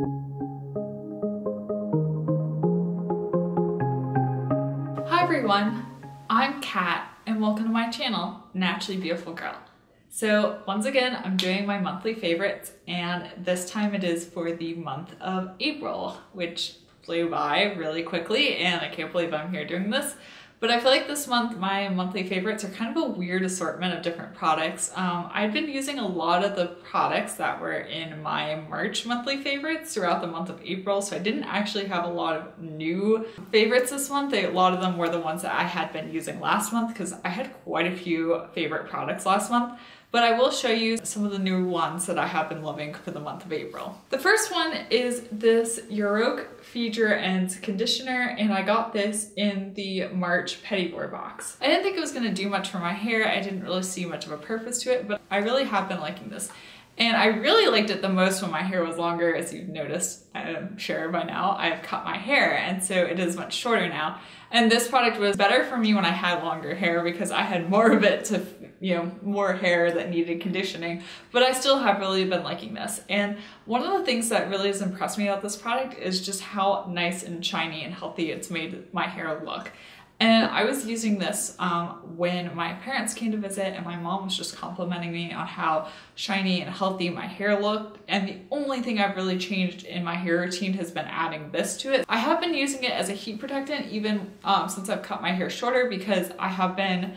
Hi everyone, I'm Kat and welcome to my channel, Naturally Beautiful Girl. So once again, I'm doing my monthly favorites and this time it is for the month of April, which flew by really quickly and I can't believe I'm here doing this. But I feel like this month my monthly favorites are kind of a weird assortment of different products. I've been using a lot of the products that were in my March monthly favorites throughout the month of April, so I didn't actually have a lot of new favorites this month. A lot of them were the ones that I had been using last month because I had quite a few favorite products last month. But I will show you some of the new ones that I have been loving for the month of April. The first one is this Yoroke Feature and Conditioner, and I got this in the March Petitbour box. I didn't think it was gonna do much for my hair. I didn't really see much of a purpose to it, but I really have been liking this. And I really liked it the most when my hair was longer. As you've noticed, I'm sure by now, I've cut my hair, and so it is much shorter now. And this product was better for me when I had longer hair because I had more of it to, more hair that needed conditioning, but I still have really been liking this. And one of the things that really has impressed me about this product is just how nice and shiny and healthy it's made my hair look. And I was using this when my parents came to visit and my mom was just complimenting me on how shiny and healthy my hair looked. And the only thing I've really changed in my hair routine has been adding this to it. I have been using it as a heat protectant even since I've cut my hair shorter because I have been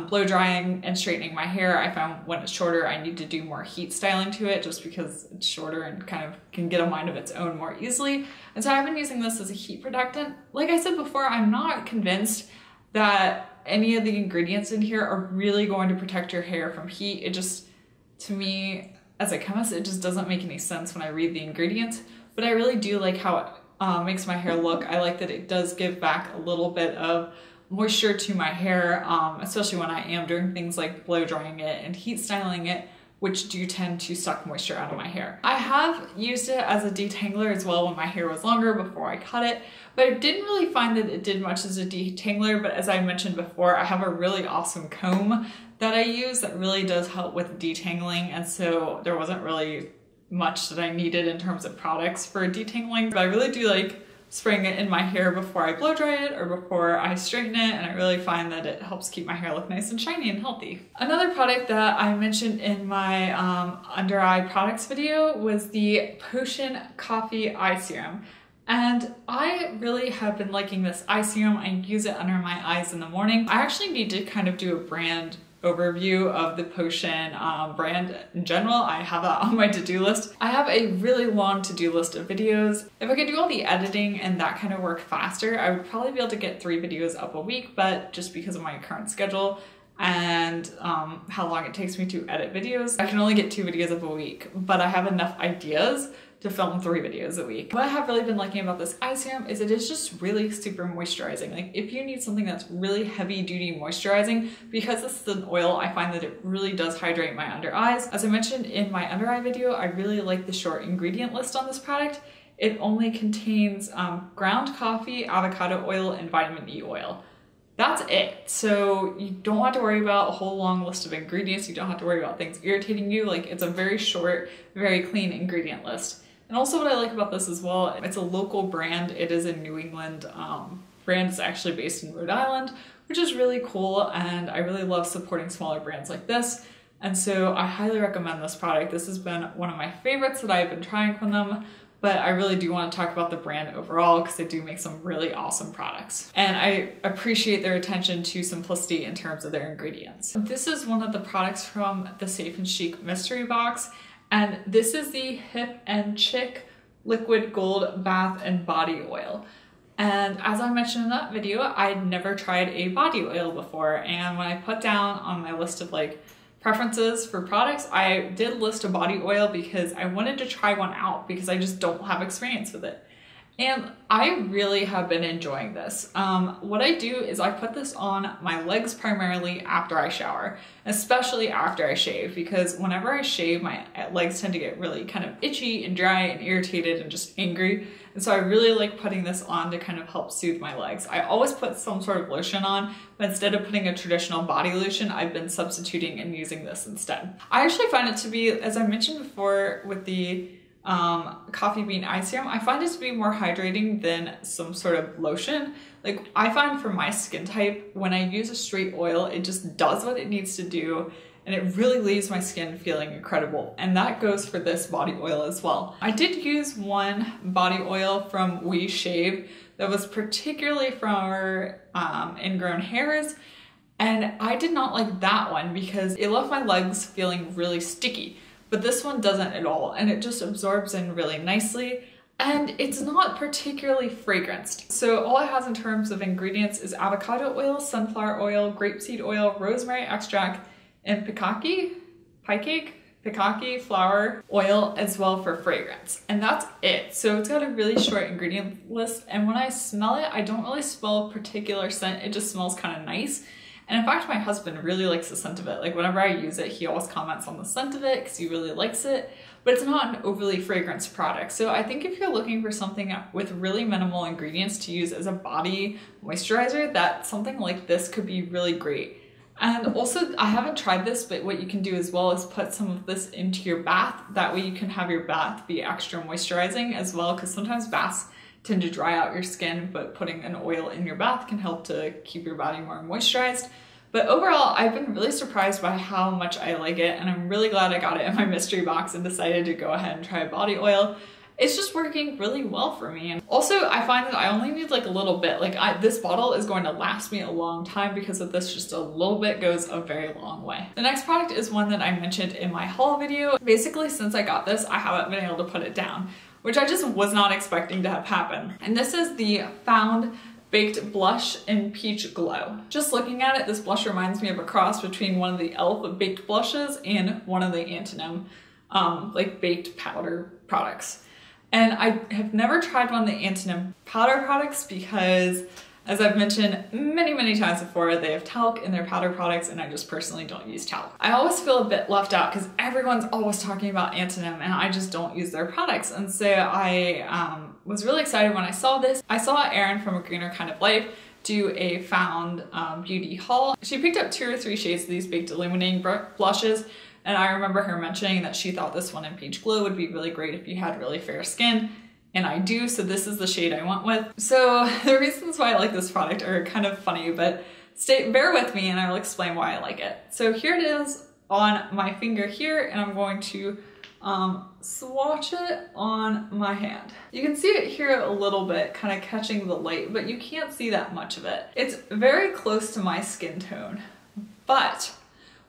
blow drying and straightening my hair. I found when it's shorter I need to do more heat styling to it just because it's shorter and kind of can get a mind of its own more easily. And so I've been using this as a heat protectant. Like I said before, I'm not convinced that any of the ingredients in here are really going to protect your hair from heat. It just, to me, as a chemist, it just doesn't make any sense when I read the ingredients. But I really do like how it makes my hair look. I like that it does give back a little bit of moisture to my hair, especially when I am doing things like blow drying it and heat styling it, which do tend to suck moisture out of my hair. I have used it as a detangler as well when my hair was longer before I cut it, but I didn't really find that it did much as a detangler. But as I mentioned before, I have a really awesome comb that I use that really does help with detangling, and so there wasn't really much that I needed in terms of products for detangling, but I really do like spraying it in my hair before I blow dry it or before I straighten it, and I really find that it helps keep my hair look nice and shiny and healthy. Another product that I mentioned in my under eye products video was the Potion Coffee Eye Serum. And I really have been liking this eye serum. I use it under my eyes in the morning. I actually need to kind of do a brand overview of the Potion brand in general. I have that on my to-do list. I have a really long to-do list of videos. If I could do all the editing and that kind of work faster, I would probably be able to get 3 videos up a week, but just because of my current schedule and how long it takes me to edit videos, I can only get 2 videos up a week, but I have enough ideas to film 3 videos a week. What I have really been liking about this eye serum is it is just really super moisturizing. Like if you need something that's really heavy duty moisturizing, because this is an oil, I find that it really does hydrate my under eyes. As I mentioned in my under eye video, I really like the short ingredient list on this product. It only contains ground coffee, avocado oil, and vitamin E oil. That's it. So you don't have to worry about a whole long list of ingredients. You don't have to worry about things irritating you. Like it's a very short, very clean ingredient list. And also what I like about this as well, it's a local brand. It is a New England brand. It's actually based in Rhode Island, which is really cool. And I really love supporting smaller brands like this. And so I highly recommend this product. This has been one of my favorites that I've been trying from them. But I really do want to talk about the brand overall because they do make some really awesome products. And I appreciate their attention to simplicity in terms of their ingredients. This is one of the products from the Safe and Chic mystery box. And this is the Hip and Chic Liquid Gold Bath and Body Oil. And as I mentioned in that video, I'd never tried a body oil before. And when I put down on my list of like preferences for products, I did list a body oil because I wanted to try one out because I just don't have experience with it. And I really have been enjoying this. What I do is I put this on my legs primarily after I shower, especially after I shave, because whenever I shave, my legs tend to get really kind of itchy and dry and irritated and just angry. And so I really like putting this on to kind of help soothe my legs. I always put some sort of lotion on, but instead of putting a traditional body lotion, I've been substituting and using this instead. I actually find it to be, as I mentioned before with the coffee bean eye serum. I find it to be more hydrating than some sort of lotion. Like I find for my skin type, when I use a straight oil, it just does what it needs to do and it really leaves my skin feeling incredible. And that goes for this body oil as well. I did use one body oil from We Shave that was particularly for our ingrown hairs. And I did not like that one because it left my legs feeling really sticky. But this one doesn't at all, and it just absorbs in really nicely, and it's not particularly fragranced. So all it has in terms of ingredients is avocado oil, sunflower oil, grapeseed oil, rosemary extract, and pikaki flower oil as well for fragrance. And that's it. So it's got a really short ingredient list, and when I smell it, I don't really smell a particular scent. It just smells kind of nice. And in fact, my husband really likes the scent of it. Like whenever I use it, he always comments on the scent of it because he really likes it, but it's not an overly fragranced product. So I think if you're looking for something with really minimal ingredients to use as a body moisturizer, that something like this could be really great. And also, I haven't tried this, but what you can do as well is put some of this into your bath. That way you can have your bath be extra moisturizing as well, because sometimes baths tend to dry out your skin, but putting an oil in your bath can help to keep your body more moisturized. But overall, I've been really surprised by how much I like it, and I'm really glad I got it in my mystery box and decided to go ahead and try a body oil. It's just working really well for me. And also, I find that I only need like a little bit. Like this bottle is going to last me a long time because of this. Just a little bit goes a very long way. The next product is one that I mentioned in my haul video. Basically, since I got this, I haven't been able to put it down, which I just was not expecting to have happen. And this is the Found Baked Blush in Peach Glow. Just looking at it, this blush reminds me of a cross between one of the e.l.f. baked blushes and one of the Antonym like baked powder products. And I have never tried one of the Antonym powder products because, as I've mentioned many times before, they have talc in their powder products, and I just personally don't use talc. I always feel a bit left out because everyone's always talking about Antonym and I just don't use their products. And so I was really excited when I saw this. I saw Erin from A Greener Kind of Life do a Found beauty haul. She picked up 2 or 3 shades of these baked illuminating blushes, and I remember her mentioning that she thought this one in Peach Glow would be really great if you had really fair skin. And I do, so this is the shade I went with. So the reasons why I like this product are kind of funny, but bear with me and I will explain why I like it. So here it is on my finger here, and I'm going to swatch it on my hand. You can see it here a little bit, kind of catching the light, but you can't see that much of it. It's very close to my skin tone, but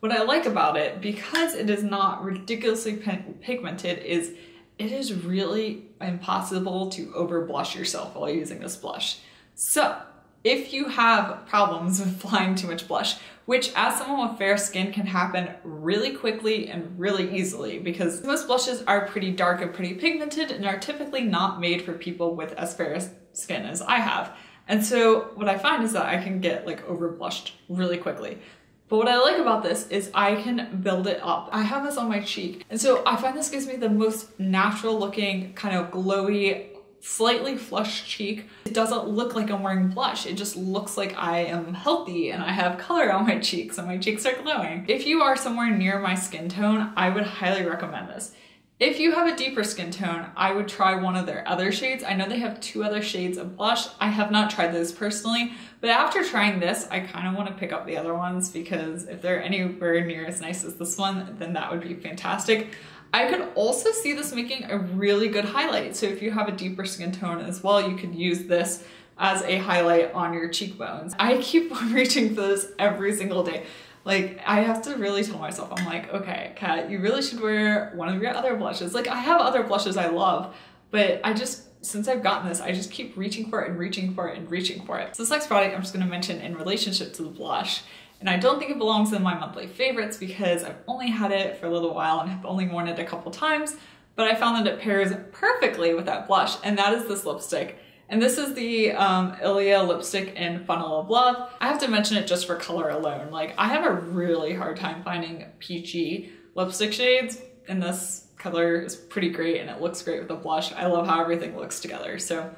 what I like about it, because it is not ridiculously pigmented, is it is really impossible to over blush yourself while using this blush. So if you have problems with applying too much blush, which as someone with fair skin can happen really quickly and really easily, because most blushes are pretty dark and pretty pigmented and are typically not made for people with as fair skin as I have. And so what I find is that I can get like over blushed really quickly. But what I like about this is I can build it up. I have this on my cheek, and so I find this gives me the most natural looking, kind of glowy, slightly flushed cheek. It doesn't look like I'm wearing blush. It just looks like I am healthy and I have color on my cheeks and my cheeks are glowing. If you are somewhere near my skin tone, I would highly recommend this. If you have a deeper skin tone, I would try one of their other shades. I know they have 2 other shades of blush. I have not tried those personally, but after trying this, I kind of want to pick up the other ones because if they're anywhere near as nice as this one, then that would be fantastic. I could also see this making a really good highlight. So if you have a deeper skin tone as well, you could use this as a highlight on your cheekbones. I keep reaching for this every single day. Like, I have to really tell myself, I'm like, okay, Kat, you really should wear one of your other blushes. Like, I have other blushes I love, but since I've gotten this, I just keep reaching for it and reaching for it and reaching for it. So this next product I'm just gonna mention in relationship to the blush, and I don't think it belongs in my monthly favorites because I've only had it for a little while and have only worn it a couple times, but I found that it pairs perfectly with that blush, and that is this lipstick. And this is the Ilia lipstick in Funnel of Love. I have to mention it just for color alone. Like, I have a really hard time finding peachy lipstick shades, and this color is pretty great and it looks great with the blush. I love how everything looks together. So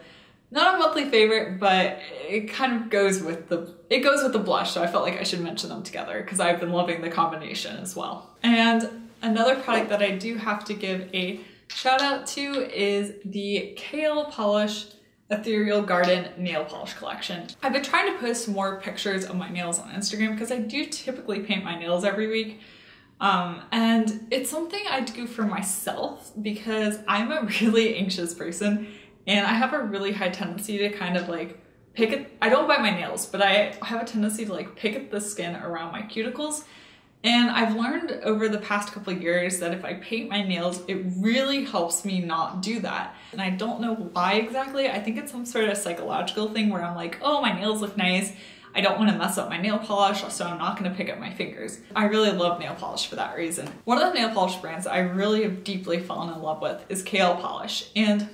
not a monthly favorite, but it kind of goes with the blush, so I felt like I should mention them together because I've been loving the combination as well. And another product that I do have to give a shout out to is the Kayla Polished Ethereal Garden Nail Polish Collection. I've been trying to post more pictures of my nails on Instagram because I do typically paint my nails every week. And it's something I do for myself because I'm a really anxious person and I have a really high tendency to kind of like pick at, I don't bite my nails, but I have a tendency to like pick at the skin around my cuticles. And I've learned over the past couple of years that if I paint my nails, it really helps me not do that. And I don't know why exactly. I think it's some sort of psychological thing where I'm like, oh, my nails look nice. I don't want to mess up my nail polish, so I'm not going to pick up my fingers. I really love nail polish for that reason. One of the nail polish brands that I really have deeply fallen in love with is Kayla Polished. And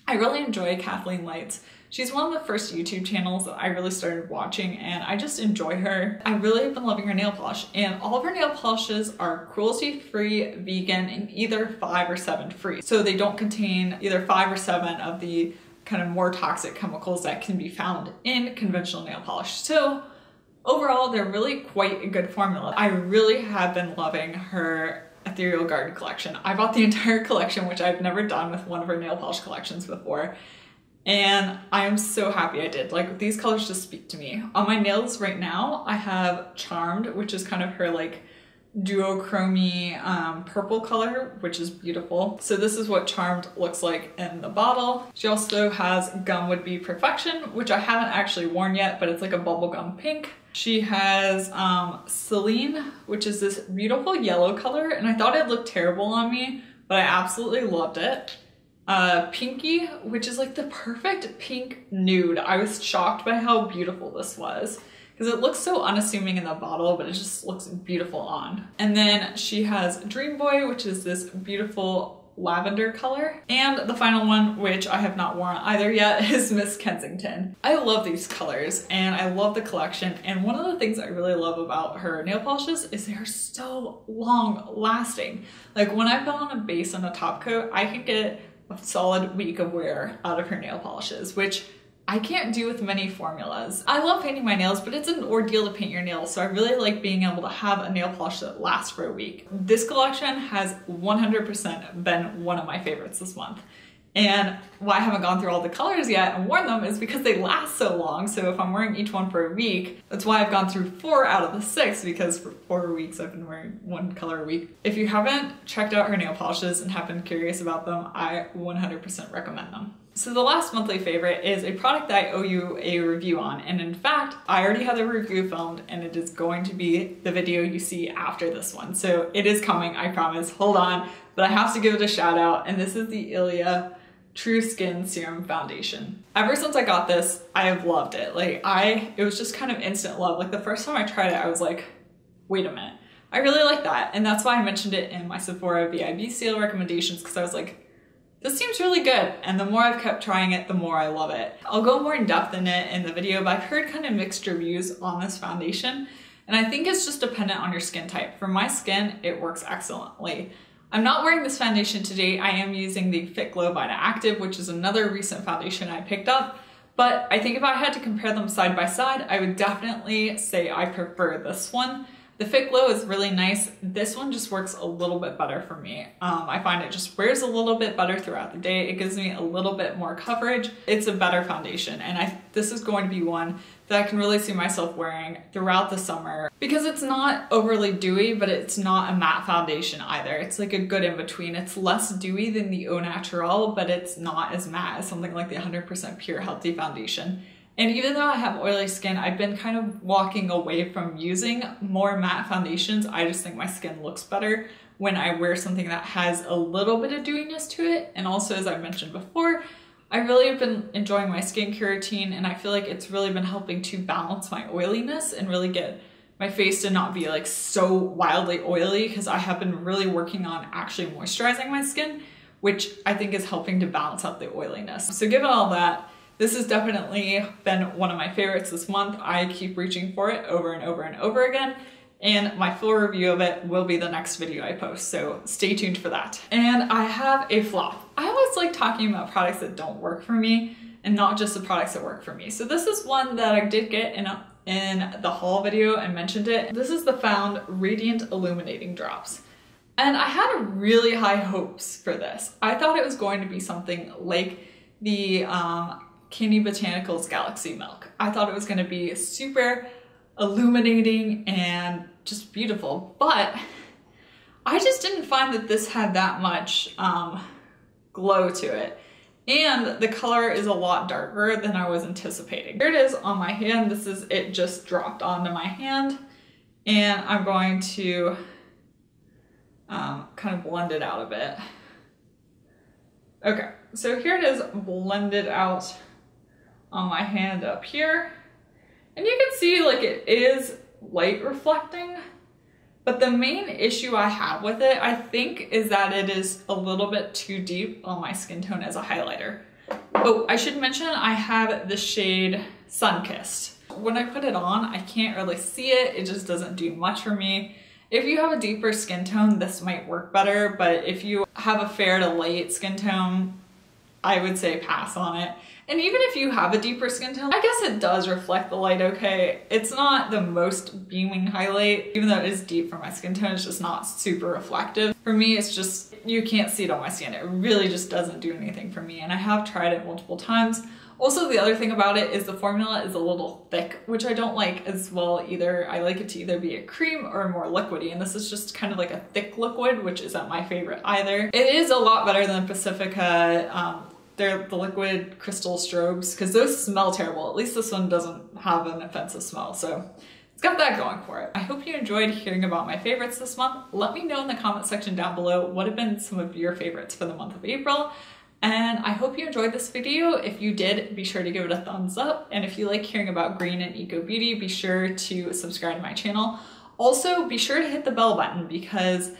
I really enjoy Kathleen Light's. She's one of the first YouTube channels that I really started watching and I just enjoy her. I really have been loving her nail polish and all of her nail polishes are cruelty-free, vegan, and either 5 or 7 free. So they don't contain either 5 or 7 of the kind of more toxic chemicals that can be found in conventional nail polish. So overall, they're really quite a good formula. I really have been loving her Ethereal Garden collection. I bought the entire collection, which I've never done with one of her nail polish collections before. And I am so happy I did. Like, these colors just speak to me. On my nails right now, I have Charmed, which is kind of her like duochromy purple color, which is beautiful. So this is what Charmed looks like in the bottle. She also has Gum Would Be Perfection, which I haven't actually worn yet, but it's like a bubblegum pink. She has Celine, which is this beautiful yellow color, and I thought it looked terrible on me, but I absolutely loved it. Pinky, which is like the perfect pink nude. I was shocked by how beautiful this was because it looks so unassuming in the bottle, but it just looks beautiful on. And then she has Dream Boy, which is this beautiful lavender color. And the final one, which I have not worn either yet, is Miss Kensington. I love these colors and I love the collection. And one of the things I really love about her nail polishes is they're so long lasting. Like when I put on a base and a top coat, I can get a solid week of wear out of her nail polishes, which I can't do with many formulas. I love painting my nails, but it's an ordeal to paint your nails, so I really like being able to have a nail polish that lasts for a week. This collection has 100% been one of my favorites this month. And why I haven't gone through all the colors yet and worn them is because they last so long. So if I'm wearing each one for a week, that's why I've gone through 4 out of the 6, because for 4 weeks I've been wearing one color a week. If you haven't checked out her nail polishes and have been curious about them, I 100% recommend them. So the last monthly favorite is a product that I owe you a review on. And in fact, I already have the review filmed and it is going to be the video you see after this one. So it is coming, I promise. Hold on, but I have to give it a shout out. And this is the Ilia True Skin Serum Foundation. Ever since I got this, I have loved it. Like it was just kind of instant love. Like the first time I tried it, I was like, wait a minute, I really like that. And that's why I mentioned it in my Sephora VIB sale recommendations, because I was like, this seems really good. And the more I've kept trying it, the more I love it. I'll go more in depth in it in the video, but I've heard kind of mixed reviews on this foundation. And I think it's just dependent on your skin type. For my skin, it works excellently. I'm not wearing this foundation today. I am using the Fitglow Vita Active, which is another recent foundation I picked up. But I think if I had to compare them side by side, I would definitely say I prefer this one. The Fitglow is really nice. This one just works a little bit better for me. I find it just wears a little bit better throughout the day. It gives me a little bit more coverage. It's a better foundation, and this is going to be one that I can really see myself wearing throughout the summer because it's not overly dewy, but it's not a matte foundation either. It's like a good in between. It's less dewy than the Au Naturale, but it's not as matte as something like the 100% Pure Healthy foundation. And even though I have oily skin, I've been kind of walking away from using more matte foundations. I just think my skin looks better when I wear something that has a little bit of dewiness to it. And also, as I mentioned before, I really have been enjoying my skincare routine, and I feel like it's really been helping to balance my oiliness and really get my face to not be like so wildly oily, because I have been really working on actually moisturizing my skin, which I think is helping to balance out the oiliness. So given all that, this has definitely been one of my favorites this month. I keep reaching for it over and over and over again, and my full review of it will be the next video I post, so stay tuned for that. And I have a flop. I always like talking about products that don't work for me and not just the products that work for me. So this is one that I did get in the haul video and mentioned it. This is the Found Radiant Illuminating Drops. And I had really high hopes for this. I thought it was going to be something like the Candy Botanicals Galaxy Milk. I thought it was going to be super illuminating and just beautiful, but I just didn't find that this had that much glow to it. And the color is a lot darker than I was anticipating. Here it is on my hand. This is it just dropped onto my hand. And I'm going to kind of blend it out a bit. Okay, so here it is blended out on my hand up here. And you can see like it is light reflecting, but the main issue I have with it, I think, is that it is a little bit too deep on my skin tone as a highlighter. Oh, I should mention I have the shade Sunkissed. When I put it on, I can't really see it. It just doesn't do much for me. If you have a deeper skin tone, this might work better, but if you have a fair to light skin tone, I would say pass on it. And even if you have a deeper skin tone, I guess it does reflect the light okay. It's not the most beaming highlight, even though it is deep for my skin tone, it's just not super reflective. For me, it's just, you can't see it on my skin. It really just doesn't do anything for me, and I have tried it multiple times. Also, the other thing about it is the formula is a little thick, which I don't like as well either. I like it to either be a cream or more liquidy, and this is just kind of like a thick liquid, which isn't my favorite either. It is a lot better than Pacifica, they're the liquid crystal strobes, because those smell terrible. At least this one doesn't have an offensive smell, so it's got that going for it. I hope you enjoyed hearing about my favorites this month. Let me know in the comment section down below what have been some of your favorites for the month of April. And I hope you enjoyed this video. If you did, be sure to give it a thumbs up. And if you like hearing about green and eco beauty, be sure to subscribe to my channel. Also, be sure to hit the bell button because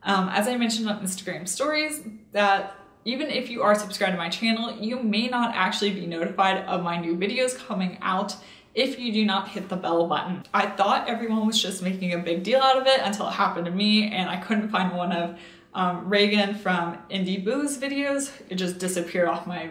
as I mentioned on Instagram stories, that even if you are subscribed to my channel, you may not actually be notified of my new videos coming out if you do not hit the bell button. I thought everyone was just making a big deal out of it until it happened to me, and I couldn't find one of Reagan from Indie Boo's videos. It just disappeared off my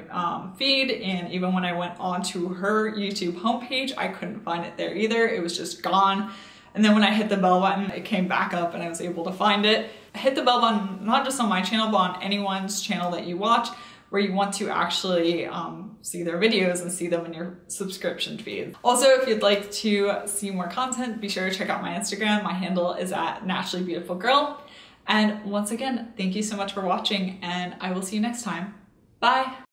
feed, and even when I went onto her YouTube homepage, I couldn't find it there either. It was just gone. And then when I hit the bell button, it came back up and I was able to find it. Hit the bell button, not just on my channel, but on anyone's channel that you watch, where you want to actually see their videos and see them in your subscription feed. Also, if you'd like to see more content, be sure to check out my Instagram. My handle is at naturallybeautifulgirl. And once again, thank you so much for watching, and I will see you next time. Bye.